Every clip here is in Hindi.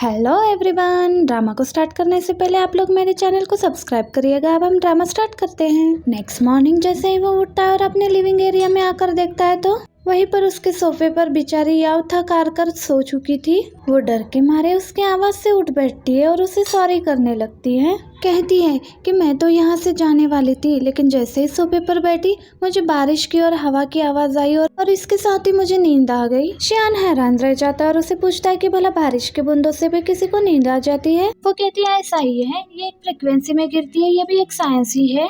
Hello everyone. ड्रामा को स्टार्ट करने से पहले आप लोग मेरे चैनल को सब्सक्राइब करिएगा। अब हम ड्रामा स्टार्ट करते हैं। नेक्स्ट मॉर्निंग जैसे ही वो उठता है और अपने लिविंग एरिया में आकर देखता है तो वहीं पर उसके सोफे पर बेचारी याव थक हार कर सो चुकी थी। वो डर के मारे उसके आवाज से उठ बैठती है और उसे सॉरी करने लगती है। कहती है कि मैं तो यहाँ से जाने वाली थी, लेकिन जैसे ही सोफे पर बैठी मुझे बारिश की और हवा की आवाज आई और इसके साथ ही मुझे नींद आ गई। शियान हैरान रह जाता है और उसे पूछता है कि भला बारिश के बूंदों से भी किसी को नींद आ जाती है। वो कहती है ऐसा ही है, ये एक फ्रिक्वेंसी में गिरती है, ये भी एक साइंस ही है।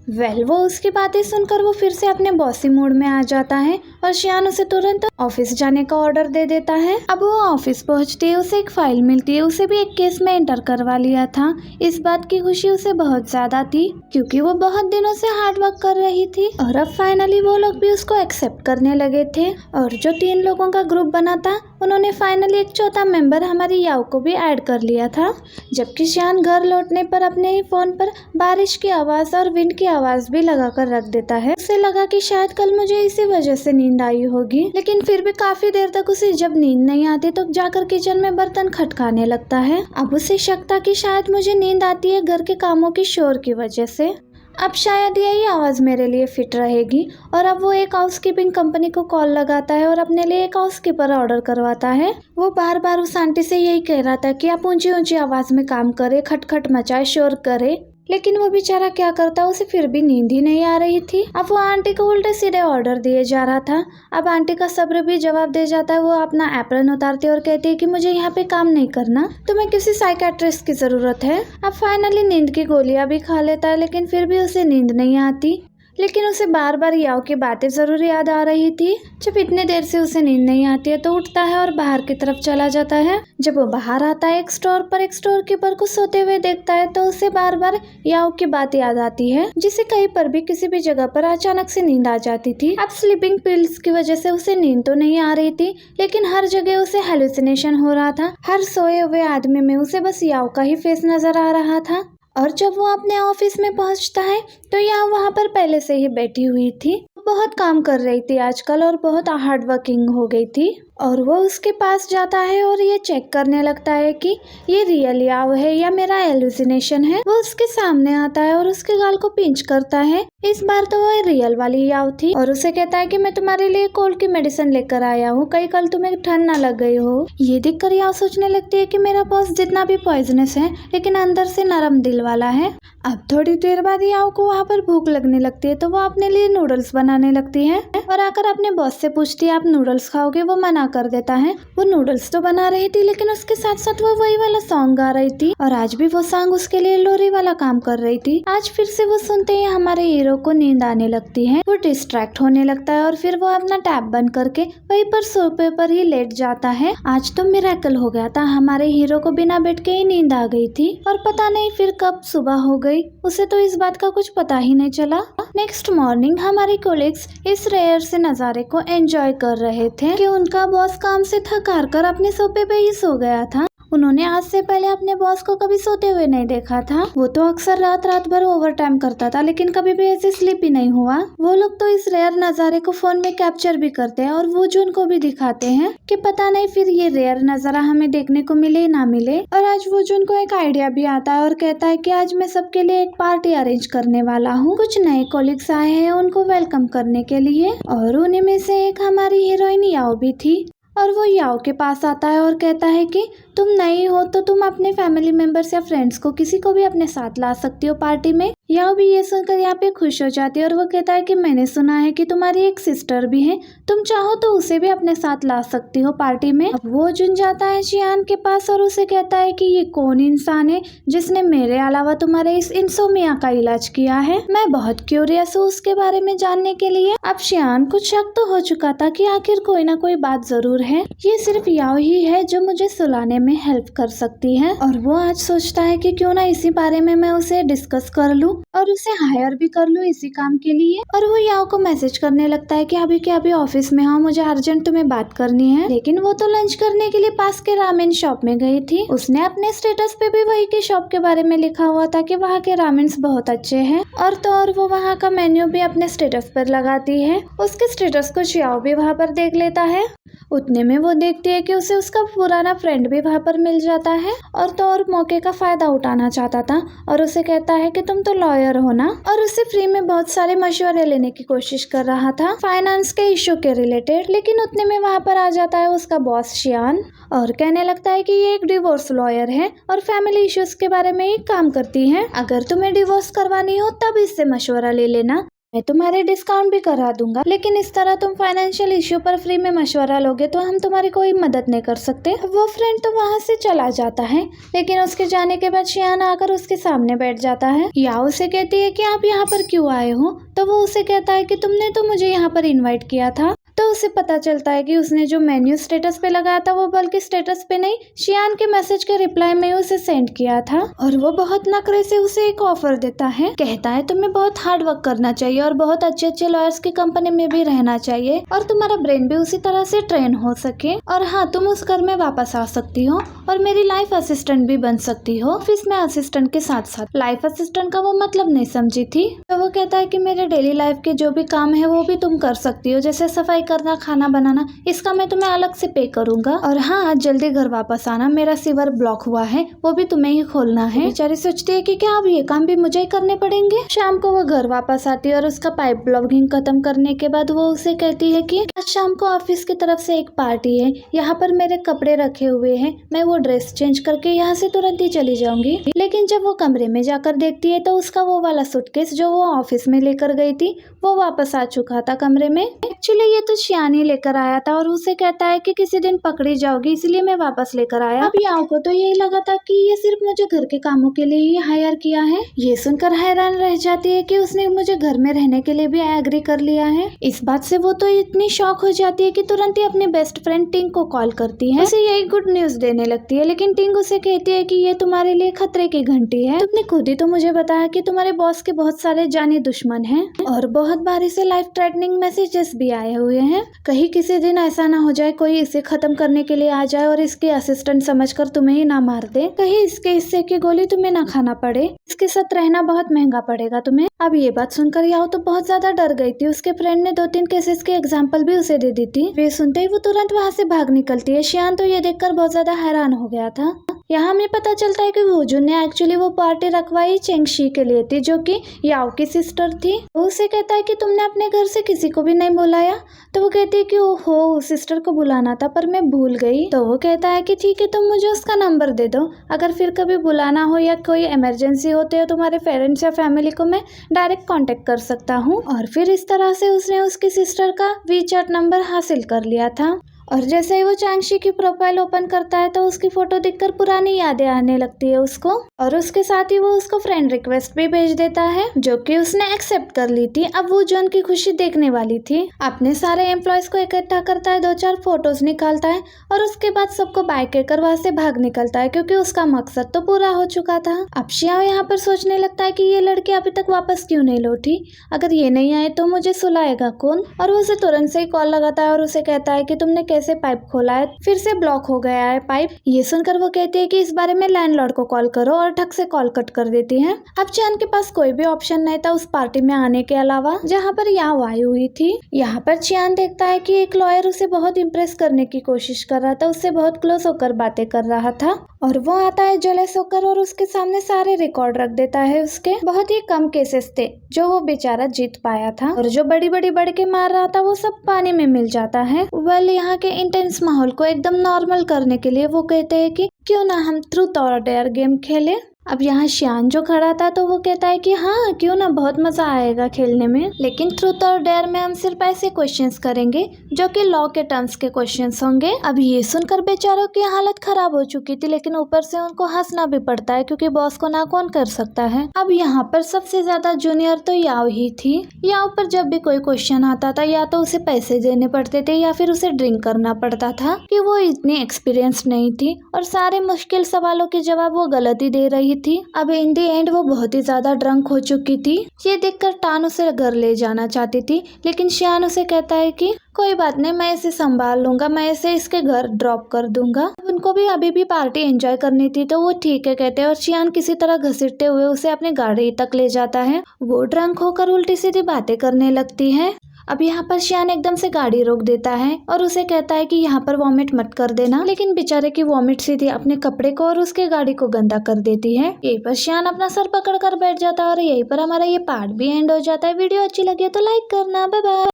वो उसकी बातें सुनकर वो फिर से अपने बॉसी मूड में आ जाता है और शियान उसे तुरंत ऑफिस जाने का ऑर्डर दे देता है। अब वो ऑफिस पहुंचती है, उसे एक फाइल मिलती है। उसे भी एक केस में एंटर करवा लिया था। इस बात की खुशी उसे बहुत ज्यादा थी क्योंकि वो बहुत दिनों से हार्ड वर्क कर रही थी और अब फाइनली वो लोग भी उसको एक्सेप्ट करने लगे थे। और जो 3 लोगों का ग्रुप बना था उन्होंने फाइनली एक चौथा मेंबर हमारी याव को भी ऐड कर लिया था। जबकि शियान घर लौटने पर अपने ही फोन पर बारिश की आवाज और विंड की आवाज भी लगा कर रख देता है। उसे लगा कि शायद कल मुझे इसी वजह से नींद आई होगी, लेकिन फिर भी काफी देर तक उसे जब नींद नहीं आती तो जाकर किचन में बर्तन खटकाने लगता है। अब उसे शक था कि शायद मुझे नींद आती है घर के कामों की शोर की वजह से। अब शायद यही आवाज मेरे लिए फिट रहेगी। और अब वो एक हाउसकीपिंग कंपनी को कॉल लगाता है और अपने लिए एक हाउसकीपर ऑर्डर करवाता है। वो बार बार उस आंटी से यही कह रहा था कि आप ऊंची ऊंची आवाज में काम करे, खटखट मचाए, शोर करे, लेकिन वो बेचारा क्या करता, उसे फिर भी नींद ही नहीं आ रही थी। अब वो आंटी को उल्टे सीधे ऑर्डर दिए जा रहा था। अब आंटी का सब्र भी जवाब दे जाता है। वो अपना एप्रन उतारती है और कहती है कि मुझे यहाँ पे काम नहीं करना, तुम्हें किसी साइकेट्रिस्ट की जरूरत है। अब फाइनली नींद की गोलियां भी खा लेता है, लेकिन फिर भी उसे नींद नहीं आती। लेकिन उसे बार बार याव की बातें जरूर याद आ रही थी। जब इतने देर से उसे नींद नहीं आती है तो उठता है और बाहर की तरफ चला जाता है। जब वो बाहर आता है एक स्टोर कीपर को सोते हुए देखता है तो उसे बार बार याव की बात याद आती है, जिसे कहीं पर भी किसी भी जगह पर अचानक से नींद आ जाती थी। अब स्लीपिंग पिल्स की वजह से उसे नींद तो नहीं आ रही थी, लेकिन हर जगह उसे हेलुसिनेशन हो रहा था। हर सोए हुए आदमी में उसे बस याव का ही फेस नजर आ रहा था। और जब वो अपने ऑफिस में पहुंचता है तो याव वहां पर पहले से ही बैठी हुई थी। बहुत काम कर रही थी आजकल और बहुत हार्ड वर्किंग हो गई थी। और वो उसके पास जाता है और ये चेक करने लगता है कि ये रियल याव है या मेरा एलुसिनेशन है। वो उसके सामने आता है और उसके गाल को पिंच करता है। इस बार तो वो रियल वाली याव थी और उसे कहता है कि मैं तुम्हारे लिए कोल्ड की मेडिसिन लेकर आया हूँ, कहीं कल तुम्हें ठंड ना लग गई हो। ये देखकर याव सोचने लगती है कि मेरा बॉस जितना भी पॉइजनस है लेकिन अंदर से नरम दिल वाला है। अब थोड़ी देर बाद याव को वहाँ पर भूख लगने लगती है तो वो अपने लिए नूडल्स बनाने लगती है और आकर अपने बॉस से पूछती है आप नूडल्स खाओगे। वो मना कर देता है। वो नूडल्स तो बना रही थी लेकिन उसके साथ साथ वो वही वाला सॉन्ग गा रही थी और आज भी वो सॉन्ग उसके लिए लोरी वाला काम कर रही थी। आज फिर से वो सुनते ही हमारे हीरो को नींद आने लगती है। वो डिस्ट्रैक्ट होने लगता है और फिर वो अपना टैब बंद करके वहीं पर सोफे पर ही लेट जाता है। आज तो मिरेकल हो गया था, हमारे हीरो को बिना बेड के ही नींद आ गई थी और पता नहीं फिर कब सुबह हो गई, उसे तो इस बात का कुछ पता ही नहीं चला। नेक्स्ट मॉर्निंग हमारे कोलिग्स इस रेयर से नजारे को एंजॉय कर रहे थे कि उनका बॉस काम से थक हार कर अपने सोफे पे ही सो गया था। उन्होंने आज से पहले अपने बॉस को कभी सोते हुए नहीं देखा था। वो तो अक्सर रात रात भर ओवर टाइम करता था लेकिन कभी भी ऐसे स्लीप ही नहीं हुआ। वो लोग तो इस रेयर नजारे को फोन में कैप्चर भी करते हैं और वो जो उनको भी दिखाते हैं कि पता नहीं फिर ये रेयर नजारा हमें देखने को मिले ना मिले। और आज वो जो उनको एक आइडिया भी आता है और कहता है कि आज मैं सबके लिए एक पार्टी अरेंज करने वाला हूँ। कुछ नए कोलिग्स आए हैं उनको वेलकम करने के लिए और उन्हीं में से एक हमारी हीरोइन याव भी थी। और वो याव के पास आता है और कहता है कि तुम नई हो तो तुम अपने फैमिली मेंबर्स या फ्रेंड्स को किसी को भी अपने साथ ला सकती हो पार्टी में। याव भी ये सुनकर यहाँ पे खुश हो जाती है और वो कहता है कि मैंने सुना है कि तुम्हारी एक सिस्टर भी है, तुम चाहो तो उसे भी अपने साथ ला सकती हो पार्टी में। अब वो जुन जाता है शियान के पास और उसे कहता है कि ये कौन इंसान है जिसने मेरे अलावा तुम्हारे इस इंसोमिया का इलाज किया है। मैं बहुत क्यूरियस हूँ उसके बारे में जानने के लिए। अब शियान को शक तो हो चुका था कि आखिर कोई ना कोई बात जरूर है, ये सिर्फ याव ही है जो मुझे सुलाने में हेल्प कर सकती है। और वो आज सोचता है कि क्यों ना इसी बारे में मैं उसे डिस्कस कर लूं और उसे हायर भी कर लूं इसी काम के लिए। और वो याव को मैसेज करने लगता है कि अभी के अभी ऑफिस में हूँ, मुझे अर्जेंट तुम्हें बात करनी है। लेकिन वो तो लंच करने के लिए पास के रामेन शॉप में गई थी। उसने अपने स्टेटस पे भी वही के शॉप के बारे में लिखा हुआ था कि वहाँ के रामेन्स बहुत अच्छे हैं। और तो और वो वहाँ का मेन्यू भी अपने स्टेटस पर लगाती है। उसके स्टेटस को याव भी वहाँ पर देख लेता है। उतने में वो देखती है कि उसे उसका पुराना फ्रेंड भी वहाँ पर मिल जाता है और तो और मौके का फायदा उठाना चाहता था और उसे कहता है कि तुम तो लॉयर हो ना, और उसे फ्री में बहुत सारे मशवरे लेने की कोशिश कर रहा था फाइनेंस के इशू के रिलेटेड। लेकिन उतने में वहाँ पर आ जाता है उसका बॉस शियान और कहने लगता है कि ये एक डिवोर्स लॉयर है और फैमिली इश्यूज के बारे में ही काम करती है। अगर तुम्हें डिवोर्स करवानी हो तब इससे मशवरा ले लेना, मैं तुम्हारे डिस्काउंट भी करा दूंगा, लेकिन इस तरह तुम फाइनेंशियल इश्यू पर फ्री में मशवरा लोगे तो हम तुम्हारी कोई मदद नहीं कर सकते। वो फ्रेंड तो वहाँ से चला जाता है, लेकिन उसके जाने के बाद शियान आकर उसके सामने बैठ जाता है। या उसे कहती है कि आप यहाँ पर क्यों आए हो, तो वो उसे कहता है कि तुमने तो मुझे यहाँ पर इन्वाइट किया था। तो उसे पता चलता है कि उसने जो मेन्यू स्टेटस पे लगाया था वो बल्कि स्टेटस पे नहीं, शियान के मैसेज के रिप्लाई में उसे सेंड किया था। और वो बहुत नखरे से उसे एक ऑफर देता है, कहता है तुम्हें बहुत हार्ड वर्क करना चाहिए और बहुत अच्छे अच्छे लॉयर्स की कंपनी में भी रहना चाहिए और तुम्हारा ब्रेन भी उसी तरह से ट्रेन हो सके, और हाँ तुम उस घर में वापस आ सकती हो और मेरी लाइफ असिस्टेंट भी बन सकती हो। ऑफिस में असिस्टेंट के साथ साथ लाइफ असिस्टेंट का वो मतलब नहीं समझी थी। तो वो कहता है कि मेरे डेली लाइफ के जो भी काम है वो भी तुम कर सकती हो, जैसे सफाई करना, खाना बनाना, इसका मैं तुम्हें अलग से पे करूंगा। और हाँ आज जल्दी घर वापस आना, मेरा सीवर ब्लॉक हुआ है वो भी तुम्हें ही खोलना है। बेचारी सोचती है कि क्या अब ये काम भी मुझे ही करने पड़ेंगे। शाम को वो घर वापस आती है और उसका पाइप ब्लॉगिंग खत्म करने के बाद वो उसे कहती है कि आज शाम को ऑफिस की तरफ से एक पार्टी है, यहाँ पर मेरे कपड़े रखे हुए हैं, मैं वो ड्रेस चेंज करके यहाँ से तुरंत ही चली जाऊंगी। लेकिन जब वो कमरे में जाकर देखती है तो उसका वो वाला सूटकेस जो वो ऑफिस में लेकर गई थी वो वापस आ चुका था कमरे में। एक्चुअली ये तो शियान ही लेकर आया था और उसे कहता है कि किसी दिन पकड़ी जाओगी इसलिए मैं वापस लेकर आया। अब याओ को तो यही लगा था कि ये सिर्फ मुझे घर के कामों के लिए ही हायर किया है। ये सुनकर हैरान रह जाती है कि उसने मुझे घर में रहने के लिए भी एग्री कर लिया है। इस बात से वो तो इतनी शॉक हो जाती है कि तुरंत ही अपनी बेस्ट फ्रेंड टिंग को कॉल करती है, उसे यही गुड न्यूज देने लगती है। लेकिन टिंग उसे कहती है कि ये तुम्हारे लिए खतरे की घंटी है, तुमने खुद ही तो मुझे बताया कि तुम्हारे बॉस के बहुत सारे जानी दुश्मन हैं और बहुत बार इसे लाइफ थ्रेटनिंग मैसेजेस भी आए हुए हैं। कहीं किसी दिन ऐसा ना हो जाए कोई इसे खत्म करने के लिए आ जाए और इसके असिस्टेंट समझकर तुम्हें ही ना मार दे, कहीं इसके हिस्से की गोली तुम्हें ना खाना पड़े, इसके साथ रहना बहुत महंगा पड़ेगा तुम्हें। अब ये बात सुनकर याओ तो बहुत ज्यादा डर गई थी। उसके फ्रेंड ने 2-3 केसेस के एग्जाम्पल भी उसे दे दी थी। वे सुनते ही वो तुरंत वहाँ से भाग निकलती है। शियान तो ये देखकर बहुत ज्यादा हैरान हो गया था। यहाँ हमें पता चलता है कि वूजुन ने एक्चुअली वो पार्टी रखवाई चेंगशी के लिए थी जो कि याओ की सिस्टर थी। वो उसे कहता है कि तुमने अपने घर से किसी को भी नहीं बुलाया, तो वो कहती है कि ओहो सिस्टर को बुलाना था पर मैं भूल गई। तो वो कहता है कि ठीक है तुम मुझे उसका नंबर दे दो, अगर फिर कभी बुलाना हो या कोई इमरजेंसी होते हो तुम्हारे पेरेंट्स या फैमिली को मैं डायरेक्ट कांटेक्ट कर सकता हूँ। और फिर इस तरह से उसने उसकी सिस्टर का वीचैट नंबर हासिल कर लिया था। और जैसे ही वो चांगशी की प्रोफाइल ओपन करता है तो उसकी फोटो देखकर पुरानी यादें आने लगती है उसको, और उसके साथ ही वो उसको फ्रेंड रिक्वेस्ट भी भेज देता है जो कि उसने एक्सेप्ट कर ली थी। अब वो जॉन की खुशी देखने वाली थी। अपने सारे एम्प्लॉयज को इकट्ठा करता है, 2-4 फोटोज निकालता है और उसके बाद सबको बाय कहकर वहाँ से भाग निकलता है क्योंकि उसका मकसद तो पूरा हो चुका था। अब शियाओ यहाँ पर सोचने लगता है कि ये लड़की अभी तक वापस क्यों नहीं लौटी, अगर ये नहीं आए तो मुझे सुलाएगा कौन। और वो उसे तुरंत से ही कॉल लगाता है और उसे कहता है कि तुमने कैसे पाइप खोला है, फिर से ब्लॉक हो गया है पाइप। ये सुनकर वो कहती है कि इस बारे में लैंडलॉर्ड को कॉल करो और ठक से कॉल कट कर देती है। अब चान के पास कोई भी ऑप्शन नहीं था उस पार्टी में आने के अलावा जहाँ पर याओ आई हुई थी। यहाँ पर चियान देखता है कि एक लॉयर उसे बहुत इम्प्रेस करने की कोशिश कर रहा था, उससे बहुत क्लोज होकर बातें कर रहा था और वो आता है जेलस होकर और उसके सामने सारे रिकॉर्ड रख देता है। उसके बहुत ही कम केसेस थे जो वो बेचारा जीत पाया था और जो बड़ी बड़ी बढ़ के मार रहा था वो सब पानी में मिल जाता है। वेल यहाँ के इंटेंस माहौल को एकदम नॉर्मल करने के लिए वो कहते हैं कि क्यों ना हम ट्रूथ और डेयर गेम खेलें। अब यहाँ शियान जो खड़ा था तो वो कहता है कि हाँ क्यों ना, बहुत मजा आएगा खेलने में, लेकिन ट्रूथ और डेयर में हम सिर्फ ऐसे क्वेश्चंस करेंगे जो कि लॉ के टर्म्स के क्वेश्चंस होंगे। अब ये सुनकर बेचारों की हालत खराब हो चुकी थी, लेकिन ऊपर से उनको हंसना भी पड़ता है क्योंकि बॉस को ना कौन कर सकता है। अब यहाँ पर सबसे ज्यादा जूनियर तो याओ ही थी। याओ पर जब भी कोई क्वेश्चन आता था या तो उसे पैसे देने पड़ते थे या फिर उसे ड्रिंक करना पड़ता था कि वो इतनी एक्सपीरियंस नहीं थी और सारे मुश्किल सवालों के जवाब वो गलत ही दे रही थी। अब इन दी एंड वो बहुत ही ज्यादा ड्रंक हो चुकी थी। ये देखकर टान उसे घर ले जाना चाहती थी, लेकिन शियान उसे कहता है कि कोई बात नहीं, मैं इसे संभाल लूंगा, मैं इसे इसके घर ड्रॉप कर दूंगा। उनको भी अभी भी पार्टी एंजॉय करनी थी तो वो ठीक है कहते हैं और शियान किसी तरह घसीटते हुए उसे अपनी गाड़ी तक ले जाता है। वो ड्रंक होकर उल्टी सीधी बातें करने लगती है। अब यहाँ पर शियान एकदम से गाड़ी रोक देता है और उसे कहता है कि यहाँ पर वॉमिट मत कर देना, लेकिन बेचारे की वॉमिट सीधी अपने कपड़े को और उसके गाड़ी को गंदा कर देती है। यहीं पर शियान अपना सर पकड़ कर बैठ जाता है और यहीं पर हमारा ये पार्ट भी एंड हो जाता है। वीडियो अच्छी लगी है तो लाइक करना। Bye bye.